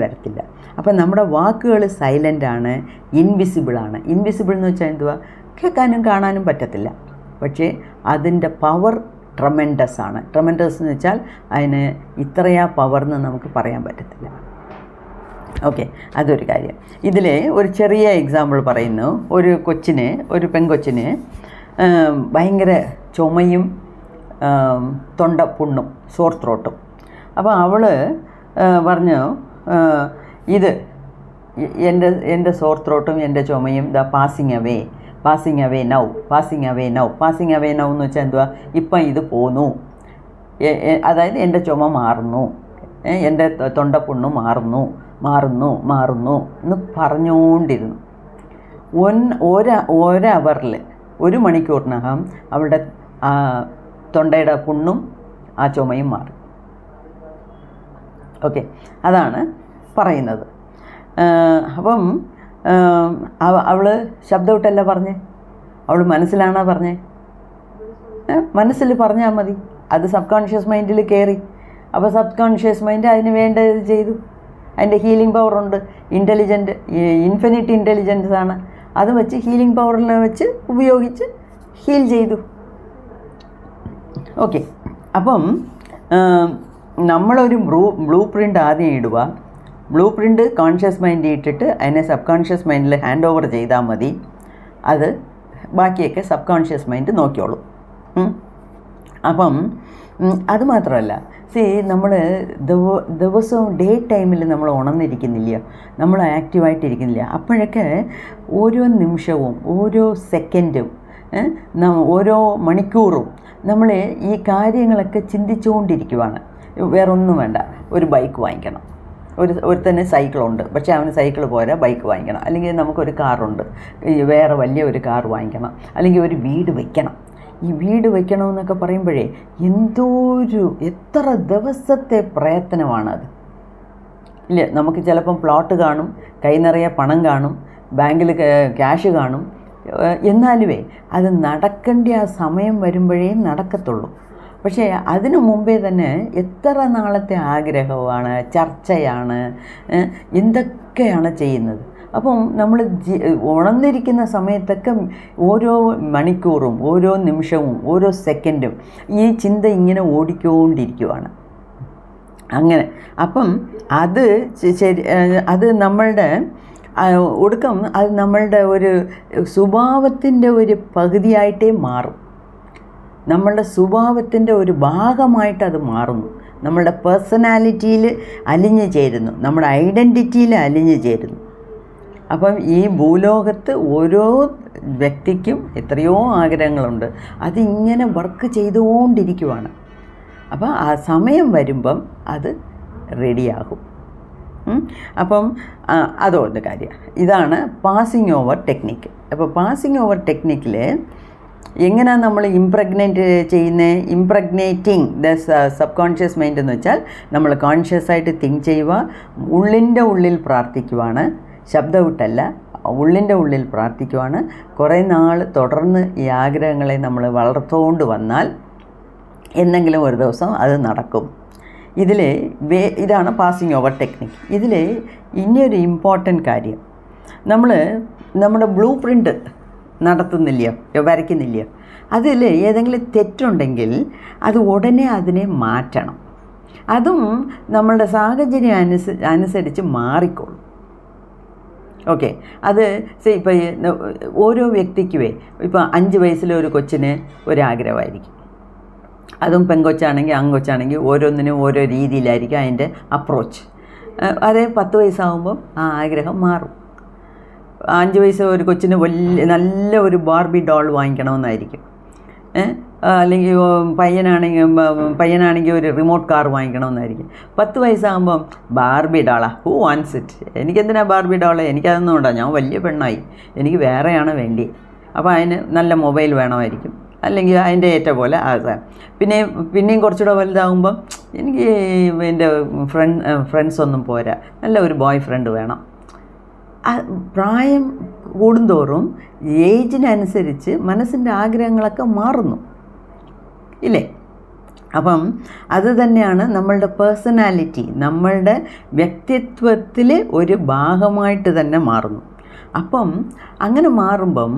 വരത്തില്ല. അപ്പം നമ്മുടെ വാക്കുകൾ സൈലൻ്റാണ്, ഇൻവിസിബിളാണ്. ഇൻവിസിബിൾ എന്ന് വെച്ചാൽ എന്തുവാ? കേൾക്കാനും കാണാനും പറ്റത്തില്ല, പക്ഷേ അതിൻ്റെ പവർ ട്രമെൻഡസ് ആണ്. ട്രമെൻഡസ് എന്ന് വെച്ചാൽ അതിന് ഇത്രയാ പവർന്ന് നമുക്ക് പറയാൻ പറ്റത്തില്ല. ഓക്കെ, അതൊരു കാര്യം. ഇതിൽ ഒരു ചെറിയ എക്സാമ്പിൾ പറയുന്നു. ഒരു പെൺകൊച്ചിന് ഭയങ്കര ചുമയും തൊണ്ടപ്പുണ്ണും സോർ ത്രോട്ടും. അപ്പോൾ അവൾ പറഞ്ഞു, ഇത് എൻ്റെ സോർ ത്രോട്ടും എൻ്റെ ചുമയും പാസിങ് അവേ നൗ എന്ന് വെച്ചാൽ എന്തുവാ? ഇപ്പം ഇത് പോന്നു, അതായത് എൻ്റെ ചുമ മാറുന്നു, എൻ്റെ തൊണ്ടപ്പുണ്ണ് മാറുന്നു എന്ന് പറഞ്ഞുകൊണ്ടിരുന്നു. ഒരവറിൽ 1 മണിക്കൂറിനകം അവളുടെ തൊണ്ടയുടെ പുണ്ണും ആ ചുമയും മാറി. ഓക്കെ, അതാണ് പറയുന്നത്. അപ്പം അവൾ ശബ്ദമിട്ടല്ല പറഞ്ഞേ, അവൾ മനസ്സിലാണോ പറഞ്ഞേ? മനസ്സിൽ പറഞ്ഞാൽ മതി, അത് സബ് കോൺഷ്യസ് മൈൻഡിൽ കയറി. അപ്പോൾ സബ് കോൺഷ്യസ് മൈൻഡ് അതിന് വേണ്ടത് ചെയ്തു. അതിൻ്റെ ഹീലിംഗ് പവറുണ്ട്, ഇൻഫിനിറ്റ് ഇൻ്റലിജൻസ് ആണ്. അത് വെച്ച് ഹീലിംഗ് പവറിനെ വെച്ച് ഉപയോഗിച്ച് ഹീൽ ചെയ്തു. ഓക്കെ, അപ്പം നമ്മളൊരു ബ്ലൂ പ്രിൻ്റ് ആദ്യം ഇടുക. ബ്ലൂ പ്രിൻ്റ് കോൺഷ്യസ് മൈൻഡ് ഇട്ടിട്ട് അതിനെ സബ് കോൺഷ്യസ് മൈൻഡിൽ ഹാൻഡ് ഓവർ ചെയ്താൽ മതി. അത് ബാക്കിയൊക്കെ സബ് കോൺഷ്യസ് മൈൻഡ് നോക്കിയോളൂ. അപ്പം അതുമാത്രമല്ല, നമ്മൾ ദിവസവും ഡേ ടൈമിൽ നമ്മൾ ഉണർന്നിരിക്കുന്നില്ലയോ, നമ്മൾ ആക്റ്റീവായിട്ടിരിക്കുന്നില്ല. അപ്പോഴൊക്കെ ഓരോ നിമിഷവും ഓരോ സെക്കൻഡും ഓരോ മണിക്കൂറും നമ്മൾ ഈ കാര്യങ്ങളൊക്കെ ചിന്തിച്ചുകൊണ്ടിരിക്കുവാണ്. വേറൊന്നും വേണ്ട, ഒരു ബൈക്ക് വാങ്ങിക്കണം. ഒരുത്തന്നെ സൈക്കിളുണ്ട്, പക്ഷേ അവന് സൈക്കിൾ പോരാ, ബൈക്ക് വാങ്ങിക്കണം. അല്ലെങ്കിൽ നമുക്കൊരു കാറുണ്ട്, വേറെ വലിയ ഒരു കാർ വാങ്ങിക്കണം. അല്ലെങ്കിൽ ഒരു വീട് വയ്ക്കണം. ഈ വീട് വയ്ക്കണമെന്നൊക്കെ പറയുമ്പോഴേ എത്ര ദിവസത്തെ പ്രയത്നമാണത്. ഇല്ല, നമുക്ക് ചിലപ്പം പ്ലോട്ട് കാണും, കൈ നിറയെ പണം കാണും, ബാങ്കിൽ ക്യാഷ് കാണും. എന്നാലുമേ അത് നടക്കേണ്ട ആ സമയം വരുമ്പോഴേ നടക്കത്തുള്ളൂ. പക്ഷേ അതിനു മുമ്പേ തന്നെ എത്ര നാളത്തെ ആഗ്രഹമാണ്, ചർച്ചയാണ്, എന്തൊക്കെയാണ് ചെയ്യുന്നത്. അപ്പം നമ്മൾ ഉണർന്നിരിക്കുന്ന സമയത്തൊക്കെ ഓരോ മണിക്കൂറും ഓരോ നിമിഷവും ഓരോ സെക്കൻഡും ഈ ചിന്ത ഇങ്ങനെ ഓടിക്കൊണ്ടിരിക്കുവാണ്. അങ്ങനെ. അപ്പം അത് ശരി, അത് നമ്മളുടെ ഒടുക്കം അത് നമ്മളുടെ ഒരു സ്വഭാവത്തിൻ്റെ ഒരു പകുതിയായിട്ടേ മാറും. നമ്മളുടെ സ്വഭാവത്തിൻ്റെ ഒരു ഭാഗമായിട്ട് അത് മാറുന്നു. നമ്മളുടെ പേഴ്സണാലിറ്റിയിൽ അലിഞ്ഞു ചേരുന്നു, നമ്മുടെ ഐഡൻറ്റിറ്റിയിൽ അലിഞ്ഞു ചേരുന്നു. അപ്പം ഈ ഭൂലോകത്ത് ഓരോ വ്യക്തിക്കും എത്രയോ ആഗ്രഹങ്ങളുണ്ട്, അതിങ്ങനെ വർക്ക് ചെയ്തുകൊണ്ടിരിക്കുവാണ്. അപ്പം ആ സമയം വരുമ്പം അത് റെഡിയാകും. അപ്പം അതൊരു കാര്യം. ഇതാണ് പാസിങ് ഓവർ ടെക്നിക്ക്. അപ്പോൾ പാസിങ് ഓവർ ടെക്നിക്കിൽ എങ്ങനെയാണ് നമ്മൾ ഇംപ്രഗ്നേറ്റ് ചെയ്യുന്നത്? ഇംപ്രഗ്നേറ്റിംഗ് ദ സബ് കോൺഷ്യസ് മൈൻഡ് എന്ന് വെച്ചാൽ നമ്മൾ കോൺഷ്യസ് ആയിട്ട് തിങ്ക് ചെയ്യുക, ഉള്ളിൻ്റെ ഉള്ളിൽ പ്രാർത്ഥിക്കുവാണ്, ശബ്ദവിട്ടല്ല, ഉള്ളിൻ്റെ ഉള്ളിൽ പ്രാർത്ഥിക്കുവാണ്. കുറേ നാൾ തുടർന്ന് ഈ ആഗ്രഹങ്ങളെ നമ്മൾ വളർത്തുകൊണ്ട് വന്നാൽ എന്തെങ്കിലും ഒരു ദിവസം അത് നടക്കും. ഇതാണ് പാസിങ് ഓവർ ടെക്നിക്ക്. ഇതിൽ ഇനിയൊരു ഇമ്പോർട്ടൻ്റ് കാര്യം, നമ്മൾ നമ്മുടെ ബ്ലൂ പ്രിൻ്റ് നടത്തുന്നില്ലയോ, വരയ്ക്കുന്നില്ലയോ, അതിൽ ഏതെങ്കിലും തെറ്റുണ്ടെങ്കിൽ അത് ഉടനെ അതിനെ മാറ്റണം. അതും നമ്മളുടെ സാഹചര്യം അനുസരിച്ച് മാറിക്കോളും. ഓക്കെ. അത് ഇപ്പോൾ ഓരോ വ്യക്തിക്കുമേ, ഇപ്പോൾ 5 വയസ്സിലെ ഒരു കൊച്ചിന് ഒരാഗ്രഹമായിരിക്കും. അതും പെങ്കൊച്ചാണെങ്കിൽ ആങ്കൊച്ചാണെങ്കിൽ ഓരോന്നിനും ഓരോ രീതിയിലായിരിക്കും അതിൻ്റെ അപ്രോച്ച്. അതേ 10 വയസ്സാകുമ്പം ആ ആഗ്രഹം മാറും. 5 വയസ്സ് ഒരു കൊച്ചിന് നല്ല ഒരു ബാർബി ഡോൾ വാങ്ങിക്കണമെന്നായിരിക്കും. അല്ലെങ്കിൽ പയ്യനാണെങ്കിൽ ഒരു റിമോട്ട് കാർ വാങ്ങിക്കണമെന്നായിരിക്കും. 10 വയസ്സാകുമ്പം ബാർബി ഡോളാ, ഹൂ വാൻസ് ഇറ്റ്, എനിക്കെന്തിനാ ബാർബി ഡോള്, എനിക്കതൊന്നും ഉണ്ടോ, ഞാൻ വലിയ പെണ്ണായി, എനിക്ക് വേറെയാണ് വേണ്ടി. അപ്പോൾ അതിന് നല്ല മൊബൈൽ വേണമായിരിക്കും, അല്ലെങ്കിൽ അതിൻ്റെ ഏറ്റ പോലെ അത്. പിന്നെയും കുറച്ചുകൂടെ വലുതാകുമ്പം എനിക്ക് എൻ്റെ ഫ്രണ്ട്സൊന്നും പോരാ, നല്ല ഒരു ബോയ് ഫ്രണ്ട് വേണം. പ്രായം കൂടുന്തോറും ഏജിനനുസരിച്ച് മനസ്സിൻ്റെ ആഗ്രഹങ്ങളൊക്കെ മാറുന്നു ഇല്ലേ? അപ്പം അത് തന്നെയാണ് നമ്മളുടെ പേഴ്സണാലിറ്റി, നമ്മളുടെ വ്യക്തിത്വത്തിൽ ഒരു ഭാഗമായിട്ട് തന്നെ മാറുന്നു. അപ്പം അങ്ങനെ മാറുമ്പം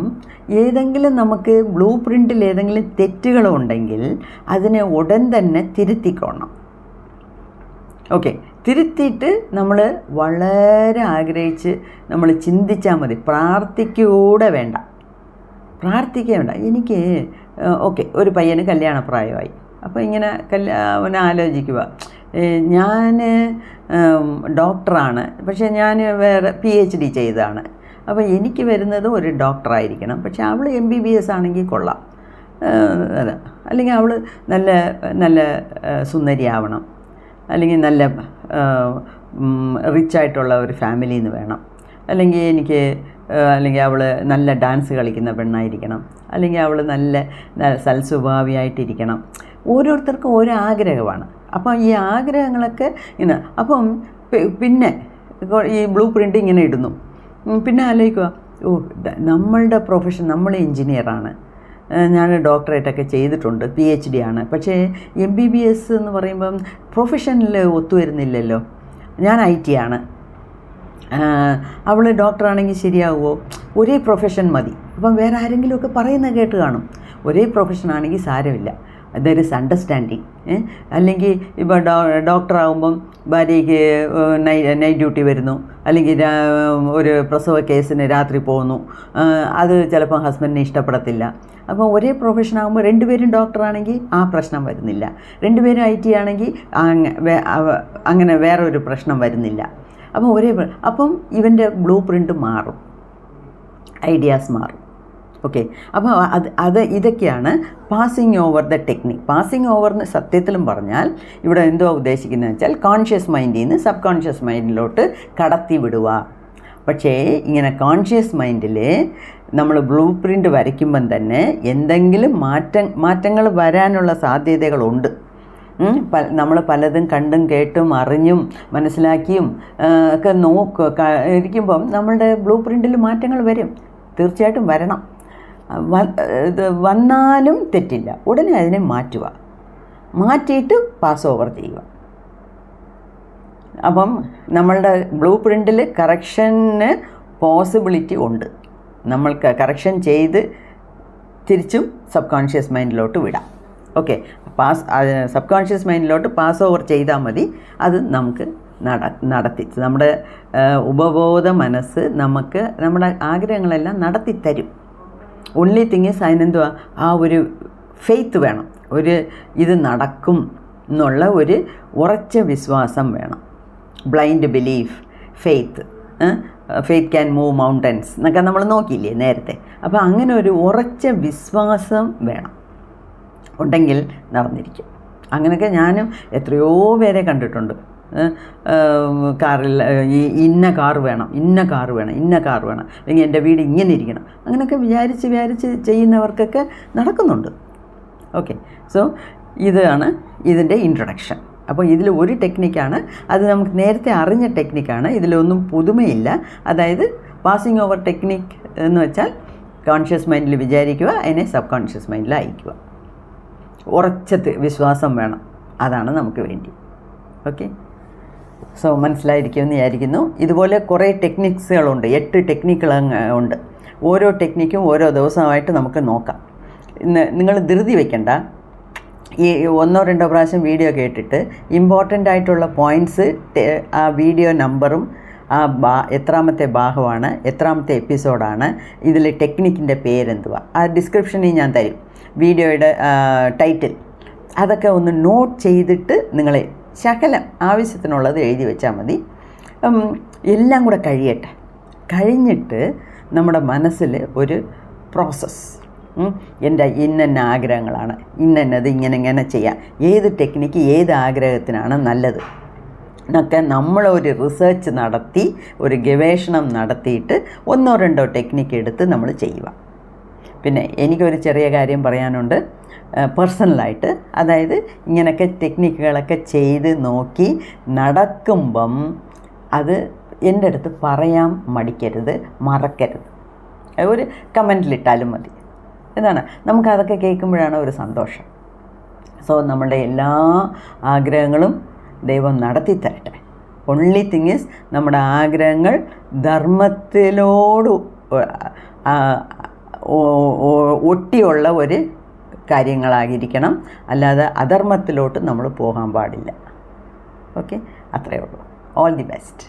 ഏതെങ്കിലും നമുക്ക് ബ്ലൂ പ്രിൻറ്റിൽ ഏതെങ്കിലും തെറ്റുകളുണ്ടെങ്കിൽ അതിനെ ഉടൻ തന്നെ തിരുത്തിക്കോണം. ഓക്കെ. തിരുത്തിയിട്ട് നമ്മൾ വളരെ ആഗ്രഹിച്ച് നമ്മൾ ചിന്തിച്ചാൽ മതി, പ്രാർത്ഥിക്കൂടെ വേണ്ട. എനിക്ക് ഓക്കെ, ഒരു പയ്യന് കല്യാണപ്രായമായി. അപ്പോൾ ഇങ്ങനെ അവനെ ആലോചിക്കുക, ഞാൻ ഡോക്ടറാണ്, പക്ഷേ ഞാൻ വേറെ PhD ചെയ്തതാണ്. അപ്പോൾ എനിക്ക് വരുന്നത് ഒരു ഡോക്ടറായിരിക്കണം, പക്ഷേ അവൾ MBBS ആണെങ്കിൽ കൊള്ളാം. അതെ, അല്ലെങ്കിൽ അവൾ നല്ല നല്ല സുന്ദരിയാവണം, അല്ലെങ്കിൽ നല്ല റിച്ചായിട്ടുള്ള ഒരു ഫാമിലിയിൽ നിന്ന് വേണം, അല്ലെങ്കിൽ അവൾ നല്ല ഡാൻസ് കളിക്കുന്ന പെണ്ണായിരിക്കണം, അല്ലെങ്കിൽ അവൾ നല്ല സൽസ്വഭാവിയായിട്ടിരിക്കണം. ഓരോരുത്തർക്കും ഓരോ ആഗ്രഹമാണ്. അപ്പം ഈ ആഗ്രഹങ്ങളൊക്കെ ഇങ്ങനെ, അപ്പം പിന്നെ ഈ ബ്ലൂ പ്രിൻ്റ് ഇങ്ങനെ ഇടുന്നു. പിന്നെ ആലോചിക്കുക, നമ്മളുടെ പ്രൊഫഷൻ, നമ്മൾ എൻജിനീയറാണ്, ഞാൻ ഡോക്ടറേറ്റൊക്കെ ചെയ്തിട്ടുണ്ട്, PhD ആണ്, പക്ഷേ MBBS എന്ന് പറയുമ്പം പ്രൊഫഷനിൽ ഒത്തുവരുന്നില്ലല്ലോ. ഞാൻ IT ആണ്, അവൾ ഡോക്ടറാണെങ്കിൽ ശരിയാവുമോ? ഒരേ പ്രൊഫഷൻ മതി. അപ്പം വേറെ ആരെങ്കിലുമൊക്കെ പറയുന്നത് കേട്ട് കാണും, ഒരേ പ്രൊഫഷനാണെങ്കിൽ സാരമില്ല, ദർ ഇസ് അണ്ടർസ്റ്റാൻഡിങ്. അല്ലെങ്കിൽ ഇപ്പോൾ ഡോക്ടറാകുമ്പം ഭാര്യയ്ക്ക് നൈറ്റ് ഡ്യൂട്ടി വരുന്നു, അല്ലെങ്കിൽ ഒരു പ്രസവ കേസിന് രാത്രി പോകുന്നു, അത് ചിലപ്പോൾ ഹസ്ബൻഡിനെ ഇഷ്ടപ്പെടത്തില്ല. അപ്പോൾ ഒരേ പ്രൊഫഷനാകുമ്പോൾ 2 പേരും ഡോക്ടറാണെങ്കിൽ ആ പ്രശ്നം വരുന്നില്ല, 2 പേരും IT ആണെങ്കിൽ അങ്ങനെ വേറെ ഒരു പ്രശ്നം വരുന്നില്ല. അപ്പം ഇവൻ്റെ ബ്ലൂ പ്രിൻ്റ് മാറും, ഐഡിയാസ് മാറും. ഓക്കെ. അപ്പോൾ ഇതൊക്കെയാണ് passing over the technique. Passing ഓവറിന് സത്യത്തിലും പറഞ്ഞാൽ ഇവിടെ എന്തോ ഉദ്ദേശിക്കുന്നത് വെച്ചാൽ കോൺഷ്യസ് മൈൻഡിൽ നിന്ന് സബ് കോൺഷ്യസ് മൈൻഡിലോട്ട് കടത്തി വിടുക. പക്ഷേ ഇങ്ങനെ കോൺഷ്യസ് മൈൻഡിൽ നമ്മൾ ബ്ലൂ പ്രിൻ്റ് വരയ്ക്കുമ്പം തന്നെ എന്തെങ്കിലും മാറ്റങ്ങൾ വരാനുള്ള സാധ്യതകളുണ്ട്. നമ്മൾ പലതും കണ്ടും കേട്ടും അറിഞ്ഞും മനസ്സിലാക്കിയും ഒക്കെ ഇരിക്കുമ്പം നമ്മളുടെ ബ്ലൂ പ്രിൻ്റിൽ മാറ്റങ്ങൾ വരും, തീർച്ചയായിട്ടും വരണം. വന്നാലും തെറ്റില്ല, ഉടനെ അതിനെ മാറ്റിയിട്ട് പാസ് ഓവർ ചെയ്യുക. അപ്പം നമ്മളുടെ ബ്ലൂ പ്രിൻ്റിൽ കറക്ഷന് പോസിബിലിറ്റി ഉണ്ട്, നമ്മൾക്ക് കറക്ഷൻ ചെയ്ത് തിരിച്ചും സബ് കോൺഷ്യസ് മൈൻഡിലോട്ട് വിടാം. ഓക്കെ. സബ് കോൺഷ്യസ് മൈൻഡിലോട്ട് പാസ് ഓവർ ചെയ്താൽ മതി. അത് നമുക്ക് നടത്തി നമ്മുടെ ഉപബോധ മനസ്സ് നമുക്ക് നമ്മുടെ ആഗ്രഹങ്ങളെല്ലാം നടത്തിത്തരും. ഓൺലി തിങ് ഈസ് അതിനെന്തുവാ, ആ ഒരു ഫെയ്ത്ത് വേണം, ഇത് നടക്കും എന്നുള്ള ഒരു ഉറച്ച വിശ്വാസം വേണം. Blind belief, faith can move mountains എന്നൊക്കെ നമ്മൾ നോക്കിയില്ലേ നേരത്തെ. അപ്പോൾ അങ്ങനെ ഒരു ഉറച്ച വിശ്വാസം വേണം, ഉണ്ടെങ്കിൽ നടന്നിരിക്കും. അങ്ങനെയൊക്കെ ഞാനും എത്രയോ പേരെ കണ്ടിട്ടുണ്ട്. കാറിൽ ഇന്ന കാറ് വേണം, അല്ലെങ്കിൽ എൻ്റെ വീട് ഇങ്ങനെ ഇരിക്കണം, അങ്ങനെയൊക്കെ വിചാരിച്ച് ചെയ്യുന്നവർക്കൊക്കെ നടക്കുന്നുണ്ട്. ഓക്കെ, സോ ഇതാണ് ഇതിൻ്റെ ഇൻട്രൊഡക്ഷൻ. അപ്പോൾ ഇതിൽ ഒരു ടെക്നിക്കാണ്, അത് നമുക്ക് നേരത്തെ അറിഞ്ഞ ടെക്നിക്കാണ്, ഇതിലൊന്നും പുതുമയില്ല. അതായത് പാസിംഗ് ഓവർ ടെക്നിക്ക് എന്ന് വെച്ചാൽ കോൺഷ്യസ് മൈൻഡിൽ വിചാരിക്കുക, അതിനെ സബ് കോൺഷ്യസ് മൈൻഡിൽ അയക്കുക. ഉറച്ച വിശ്വാസം വേണം, അതാണ് നമുക്ക് വേണ്ടി. ഓക്കെ, സോ മനസ്സിലായിരിക്കുമെന്ന് വിചാരിക്കുന്നു. ഇതുപോലെ കുറേ ടെക്നിക്സുകളുണ്ട്, 8 ടെക്നിക്കുകൾ ഉണ്ട്. ഓരോ ടെക്നിക്കും ഓരോ ദിവസമായിട്ട് നമുക്ക് നോക്കാം. നിങ്ങൾ ധൃതി വയ്ക്കണ്ട. ഈ 1-2 പ്രാവശ്യം വീഡിയോ കേട്ടിട്ട് ഇമ്പോർട്ടൻ്റ് ആയിട്ടുള്ള പോയിൻറ്റ്സ്, ആ വീഡിയോ നമ്പറും എത്രാമത്തെ ഭാഗമാണ്, എത്രാമത്തെ എപ്പിസോഡാണ്, ഇതിൽ ടെക്നിക്കിൻ്റെ പേരെന്തുവാ, ആ ഡിസ്ക്രിപ്ഷനിൽ ഞാൻ തരും, വീഡിയോയുടെ ടൈറ്റിൽ. അതൊക്കെ ഒന്ന് നോട്ട് ചെയ്തിട്ട് നിങ്ങൾ ശകലം ആവശ്യത്തിനുള്ളത് എഴുതി വെച്ചാൽ മതി. എല്ലാം കൂടെ കഴിഞ്ഞിട്ട് നമ്മുടെ മനസ്സിൽ ഒരു പ്രോസസ്സ്, എൻ്റെ ഇന്ന ആഗ്രഹങ്ങളാണ്, ഇന്നത് ഇങ്ങനെ ചെയ്യാം, ഏത് ടെക്നിക്ക് ഏത് ആഗ്രഹത്തിനാണ് നല്ലത് എന്നൊക്കെ നമ്മളൊരു റിസർച്ച് നടത്തി, ഒരു ഗവേഷണം നടത്തിയിട്ട് 1-2 ടെക്നിക്ക് എടുത്ത് നമ്മൾ ചെയ്യുക. പിന്നെ എനിക്കൊരു ചെറിയ കാര്യം പറയാനുണ്ട് പേഴ്സണലായിട്ട്. അതായത് ഇങ്ങനെയൊക്കെ ടെക്നിക്കുകളൊക്കെ ചെയ്ത് നോക്കി നടക്കുമ്പം അത് എൻ്റെ അടുത്ത് പറയാൻ മറക്കരുത്. ഒരു കമൻറ്റിലിട്ടാലും മതി. എന്താണ്, നമുക്കതൊക്കെ കേൾക്കുമ്പോഴാണ് ഒരു സന്തോഷം. സോ നമ്മളുടെ എല്ലാ ആഗ്രഹങ്ങളും ദൈവം നടത്തി തരട്ടെ. ഓൺലി തിങ് ഈസ് നമ്മുടെ ആഗ്രഹങ്ങൾ ധർമ്മത്തിലോട് ഒട്ടിയുള്ള ഒരു കാര്യങ്ങളായിരിക്കണം, അല്ലാതെ അധർമ്മത്തിലോട്ട് നമ്മൾ പോകാൻ പാടില്ല. ഓക്കെ, അത്രയേ ഉള്ളൂ. All the best.